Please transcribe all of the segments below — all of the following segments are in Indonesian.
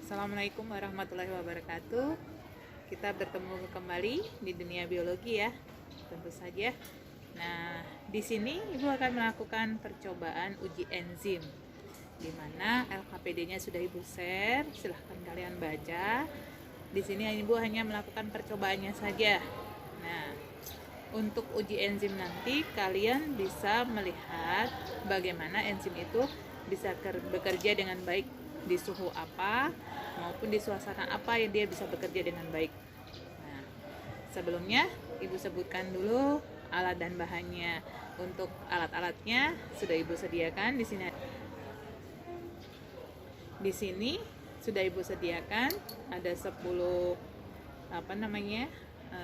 Assalamualaikum warahmatullahi wabarakatuh. Kita bertemu kembali di dunia biologi ya, tentu saja. Nah, di sini Ibu akan melakukan percobaan uji enzim, di mana LKPD-nya sudah Ibu share. Silahkan kalian baca. Di sini Ibu hanya melakukan percobaannya saja. Nah, untuk uji enzim nanti kalian bisa melihat bagaimana enzim itu bisa bekerja dengan baik di suhu apa maupun di suasana apa yang dia bisa bekerja dengan baik. Nah, sebelumnya Ibu sebutkan dulu alat dan bahannya. Untuk alat-alatnya sudah Ibu sediakan di sini. Di sini sudah Ibu sediakan ada 10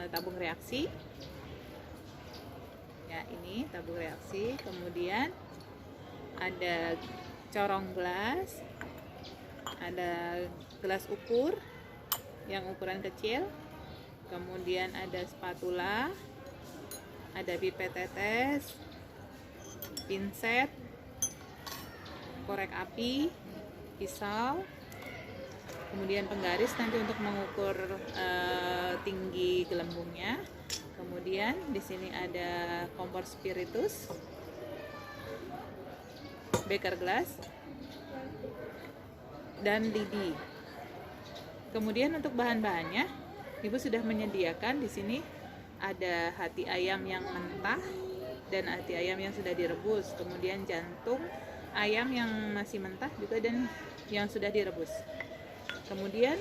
tabung reaksi. Ya, ini tabung reaksi. Kemudian ada corong gelas, ada gelas ukur yang ukuran kecil, kemudian ada spatula, ada pipet tetes, pinset, korek api, pisau, kemudian penggaris nanti untuk mengukur tinggi gelembungnya. Kemudian di sini ada kompor spiritus, beker gelas, dan lidi. Kemudian untuk bahan-bahannya, Ibu sudah menyediakan di sini ada hati ayam yang mentah dan hati ayam yang sudah direbus. Kemudian jantung ayam yang masih mentah juga dan yang sudah direbus. Kemudian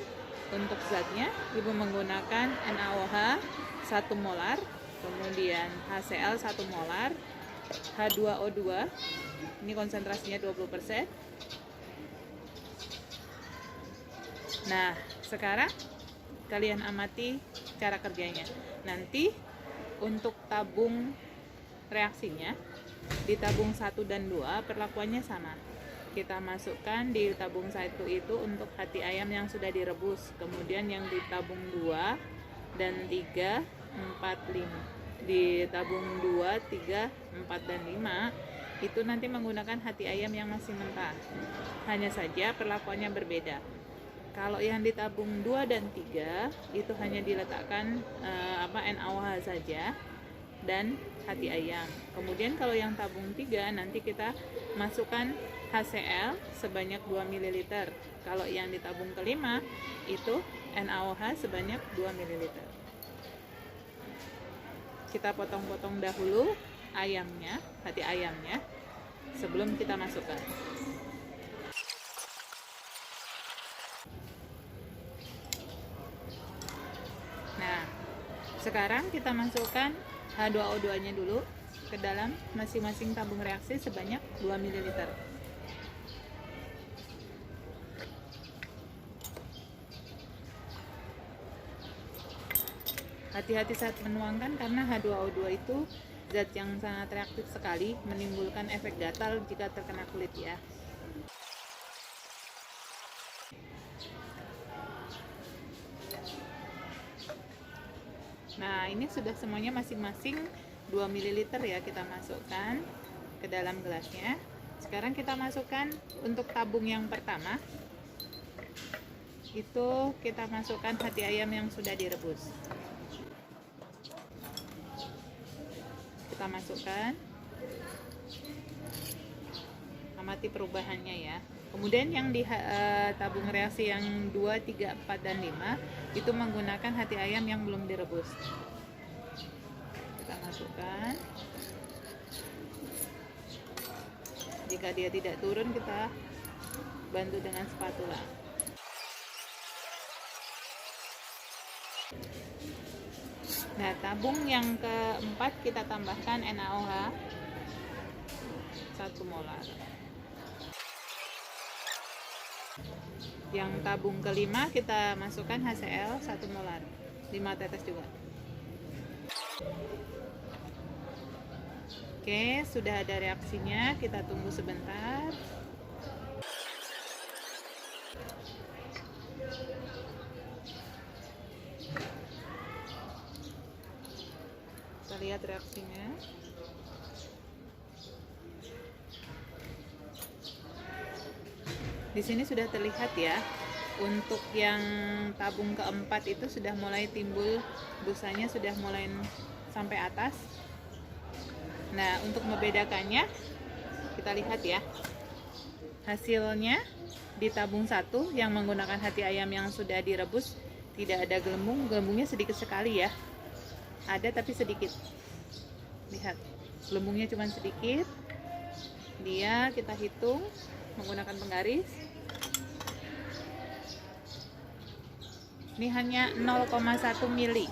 untuk zatnya, Ibu menggunakan NaOH 1 molar, kemudian HCl 1 molar, H2O2, ini konsentrasinya 20%. Nah, sekarang kalian amati cara kerjanya. Nanti untuk tabung reaksinya, di tabung 1 dan 2 perlakuannya sama. Kita masukkan di tabung 1 itu untuk hati ayam yang sudah direbus. Kemudian yang di tabung 2 dan 3, 4, 5. Di tabung 2, 3, 4, dan 5 itu nanti menggunakan hati ayam yang masih mentah. Hanya saja perlakuannya berbeda. Kalau yang di tabung 2 dan 3 itu hanya diletakkan NaOH saja dan hati ayam. Kemudian kalau yang tabung 3 nanti kita masukkan HCl sebanyak 2 ml. Kalau yang di tabung kelima itu NaOH sebanyak 2 ml. Kita potong-potong dahulu ayamnya, hati ayamnya, sebelum kita masukkan. Nah, sekarang kita masukkan H2O2-nya dulu ke dalam masing-masing tabung reaksi sebanyak 2 ml. Hati-hati saat menuangkan karena H2O2 itu zat yang sangat reaktif sekali, menimbulkan efek gatal jika terkena kulit ya. Nah, ini sudah semuanya masing-masing 2 ml ya kita masukkan ke dalam gelasnya. Sekarang kita masukkan untuk tabung yang pertama. Itu kita masukkan hati ayam yang sudah direbus. Kita masukkan, amati perubahannya ya. Kemudian yang di tabung reaksi yang 2, 3, 4, dan 5 itu menggunakan hati ayam yang belum direbus. Kita masukkan. Jika dia tidak turun, kita bantu dengan spatula. Nah, tabung yang keempat kita tambahkan NaOH 1 molar. Yang tabung kelima kita masukkan HCl 1 molar, 5 tetes juga. Oke, sudah ada reaksinya, kita tunggu sebentar. Kita lihat reaksinya. Di sini sudah terlihat ya, Untuk yang tabung keempat itu sudah mulai timbul busanya, sudah mulai sampai atas. Nah, untuk membedakannya kita lihat ya. Hasilnya di tabung 1 yang menggunakan hati ayam yang sudah direbus tidak ada gelembung, gelembungnya sedikit sekali ya. Ada tapi sedikit. Lihat, gelembungnya cuma sedikit. Dia kita hitung menggunakan penggaris. Ini hanya 0,1 mili.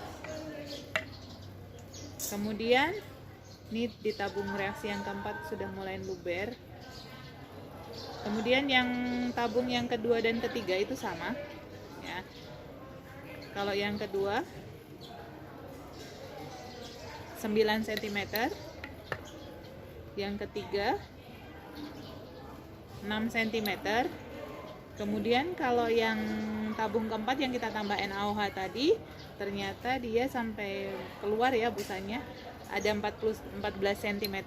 Kemudian ini di tabung reaksi yang keempat sudah mulai luber. Kemudian yang tabung yang kedua dan ketiga itu sama ya. Kalau yang kedua 9 cm, yang ketiga 6 cm. Kemudian kalau yang tabung keempat yang kita tambah NaOH tadi, ternyata dia sampai keluar ya busanya, ada 14 cm.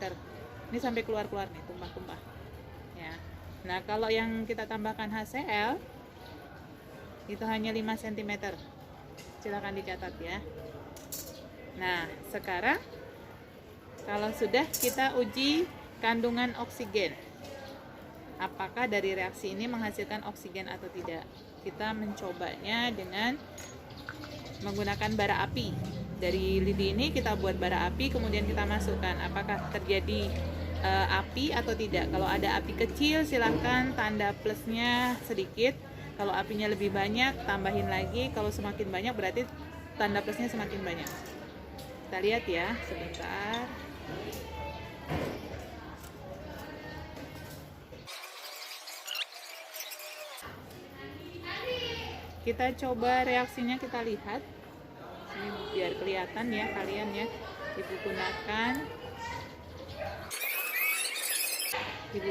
Ini sampai keluar-keluar nih, tumpah-tumpah. Ya. Nah, kalau yang kita tambahkan HCl itu hanya 5 cm. Silakan dicatat ya. Nah, sekarang kalau sudah kita uji kandungan oksigen. Apakah dari reaksi ini menghasilkan oksigen atau tidak? Kita mencobanya dengan menggunakan bara api. Dari lidi ini kita buat bara api, kemudian kita masukkan. Apakah terjadi api atau tidak? Kalau ada api kecil, silahkan tanda plusnya sedikit. Kalau apinya lebih banyak, tambahin lagi. Kalau semakin banyak, berarti tanda plusnya semakin banyak. Kita lihat ya, sebentar. Kita coba reaksinya, kita lihat. Ini biar kelihatan ya kalian ya. Ibu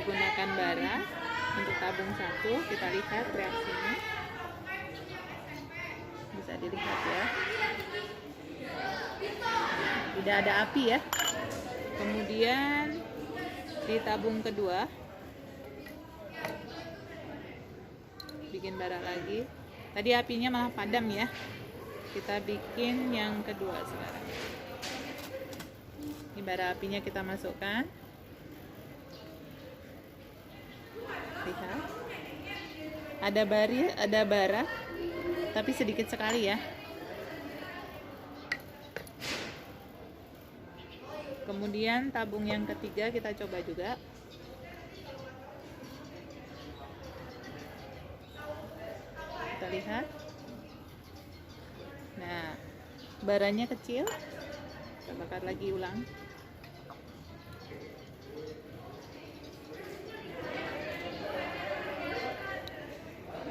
gunakan bara untuk tabung 1. Kita lihat reaksinya. Bisa dilihat ya. Tidak ada api ya. Kemudian di tabung kedua bikin bara lagi. Tadi apinya malah padam ya. Kita bikin yang kedua sekarang. Ini bara apinya kita masukkan. Lihat. Ada bara, tapi sedikit sekali ya. Kemudian tabung yang ketiga kita coba juga. Kita lihat. Nah, baranya kecil. Kita bakar lagi ulang.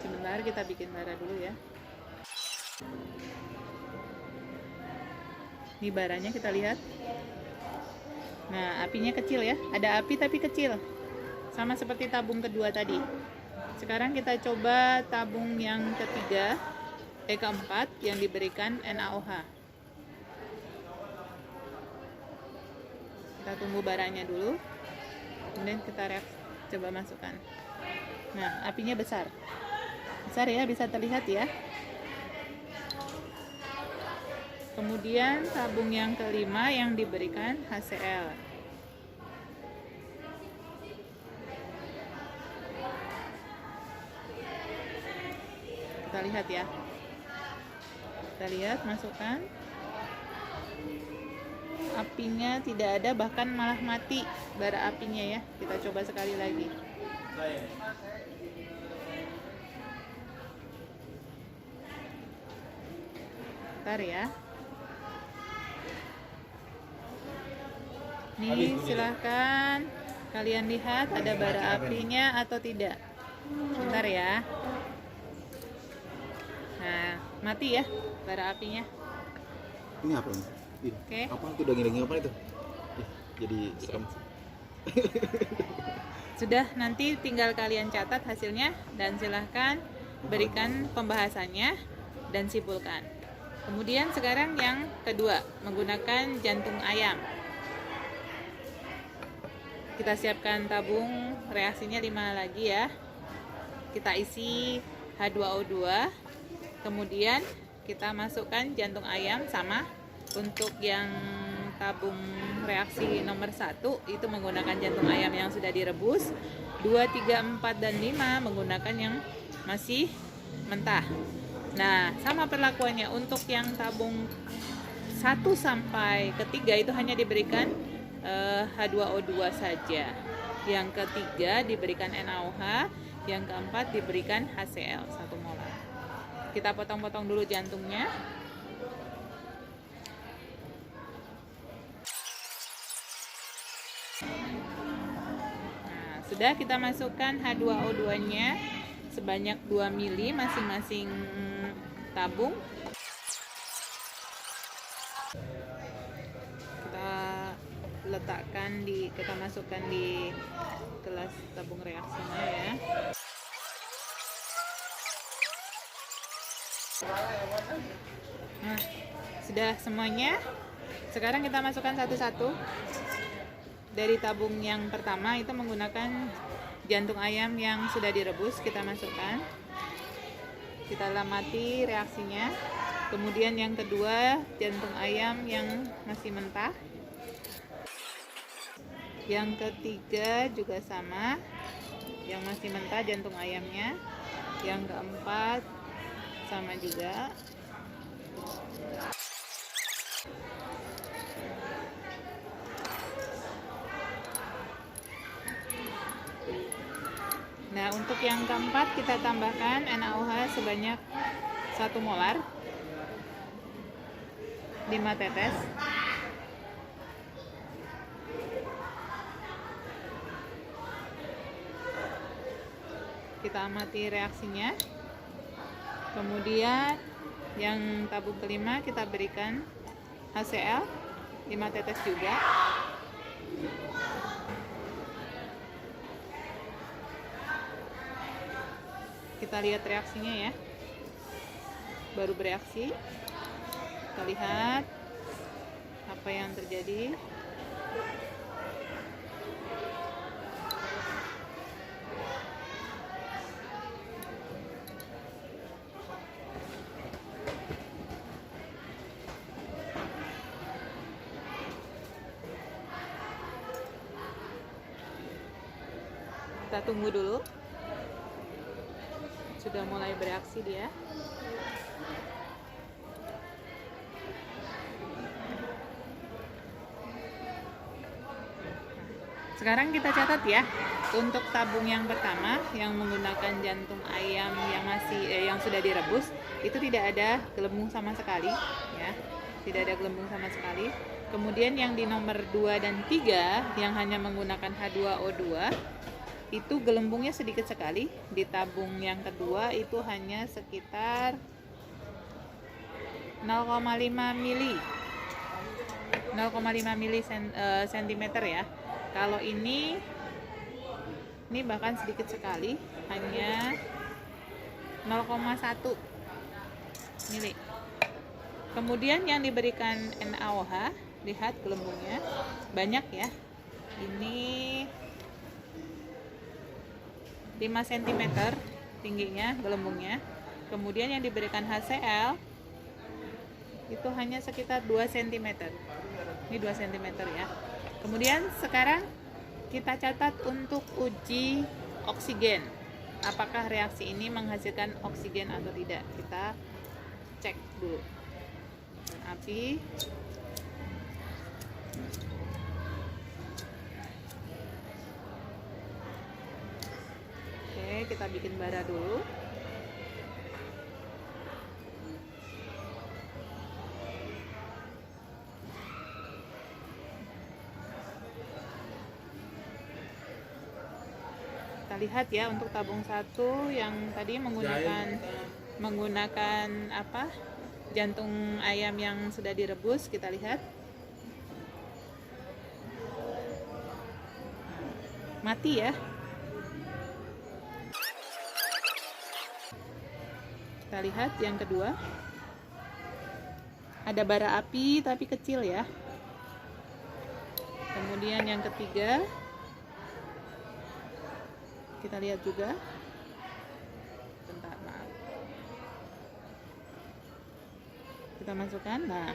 Sebentar, kita bikin bara dulu ya. Ini baranya kita lihat. Nah, apinya kecil ya. Ada api tapi kecil. Sama seperti tabung kedua tadi. Sekarang kita coba tabung yang keempat yang diberikan NaOH. Kita tunggu baranya dulu. Kemudian kita coba masukkan. Nah, apinya besar. Besar ya, bisa terlihat ya. Kemudian tabung yang kelima yang diberikan HCl. Kita lihat ya. Kita lihat, masukkan. Apinya tidak ada, bahkan malah mati bara apinya ya. Kita coba sekali lagi. Bentar ya. Nih, silahkan kalian lihat ada bara apinya atau tidak. Bentar ya. Nah, mati ya bara apinya. Ini apa nih? Oke. Apa itu daging-daging apa itu? Jadi serem. Sudah, nanti tinggal kalian catat hasilnya dan silahkan berikan pembahasannya dan simpulkan. Kemudian sekarang yang kedua, menggunakan jantung ayam. Kita siapkan tabung reaksinya 5 lagi ya. Kita isi H2O2. Kemudian kita masukkan jantung ayam sama. Untuk yang tabung reaksi nomor 1 itu menggunakan jantung ayam yang sudah direbus. 2, 3, 4, dan 5 menggunakan yang masih mentah. Nah, sama perlakuannya untuk yang tabung 1 sampai ketiga itu hanya diberikan H2O2 saja. Yang ketiga diberikan NaOH, yang keempat diberikan HCl 1 molar. Kita potong-potong dulu jantungnya. Nah, sudah kita masukkan H2O2-nya sebanyak 2 mili masing-masing tabung. Kita masukkan di gelas tabung reaksinya ya. Nah, sudah semuanya. Sekarang kita masukkan satu-satu. Dari tabung yang pertama itu menggunakan jantung ayam yang sudah direbus, kita masukkan. Kita amati reaksinya. Kemudian yang kedua, jantung ayam yang masih mentah. Yang ketiga juga sama, yang masih mentah jantung ayamnya. Yang keempat sama juga. Nah, untuk yang keempat kita tambahkan NaOH sebanyak 1 molar, 5 tetes. Kita amati reaksinya. Kemudian yang tabung kelima kita berikan HCl 5 tetes juga. Kita lihat reaksinya ya. Baru bereaksi. Kita lihat apa yang terjadi. Kita tunggu dulu. Sudah mulai bereaksi dia. Sekarang kita catat ya, untuk tabung yang pertama yang menggunakan jantung ayam yang sudah direbus itu tidak ada gelembung sama sekali ya. Tidak ada gelembung sama sekali. Kemudian yang di nomor 2 dan 3 yang hanya menggunakan H2O2 itu gelembungnya sedikit sekali. Di tabung yang kedua itu hanya sekitar 0,5 mili. 0,5 mili sentimeter ya. Kalau ini bahkan sedikit sekali, hanya 0,1 mili. Kemudian yang diberikan NaOH, lihat gelembungnya banyak ya. Ini 5 cm tingginya gelembungnya. Kemudian yang diberikan HCl itu hanya sekitar 2 cm. Ini 2 cm ya. Kemudian sekarang kita catat untuk uji oksigen. Apakah reaksi ini menghasilkan oksigen atau tidak? Kita cek dulu. Api. Oke, kita bikin bara dulu. Kita lihat ya untuk tabung 1 yang tadi menggunakan apa? Jantung ayam yang sudah direbus, kita lihat. Mati ya. Kita lihat yang kedua. Ada bara api tapi kecil ya. Kemudian yang ketiga. Kita lihat juga. Bentar, maaf. Kita masukkan. Nah,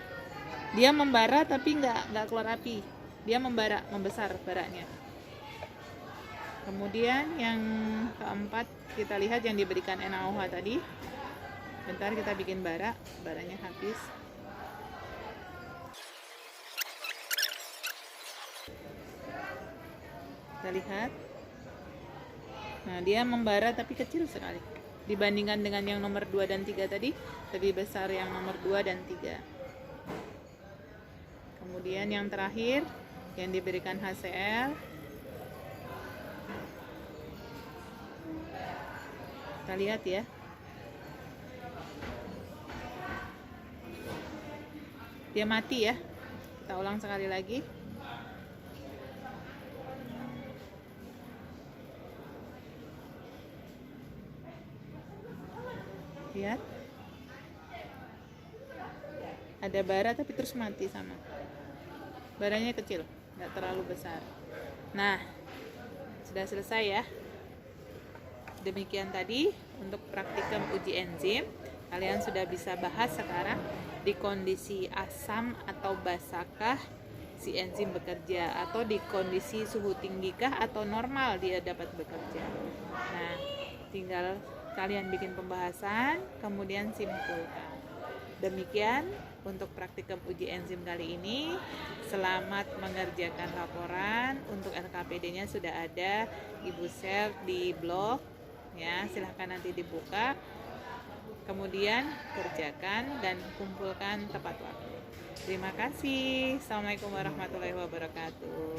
dia membara tapi nggak keluar api. Dia membara, membesar baranya. Kemudian yang keempat, kita lihat yang diberikan NaOH tadi. Bentar, kita bikin baranya habis. Kita lihat. Nah, dia membara tapi kecil sekali. Dibandingkan dengan yang nomor 2 dan 3 tadi, lebih besar yang nomor 2 dan 3. Kemudian yang terakhir, yang diberikan HCl. Kita lihat ya. Dia mati ya. Kita ulang sekali lagi. Lihat. Ada bara tapi terus mati sama. Baranya kecil, nggak terlalu besar. Nah, sudah selesai ya. Demikian tadi untuk praktikum uji enzim. Kalian sudah bisa bahas sekarang di kondisi asam atau basahkah si enzim bekerja, atau di kondisi suhu tinggikah atau normal dia dapat bekerja. Nah, tinggal kalian bikin pembahasan, kemudian simpulkan. Demikian untuk praktikum uji enzim kali ini. Selamat mengerjakan laporan. Untuk LKPD-nya sudah ada, Ibu share di blog ya, silahkan nanti dibuka. Kemudian kerjakan dan kumpulkan tepat waktu. Terima kasih. Assalamualaikum warahmatullahi wabarakatuh.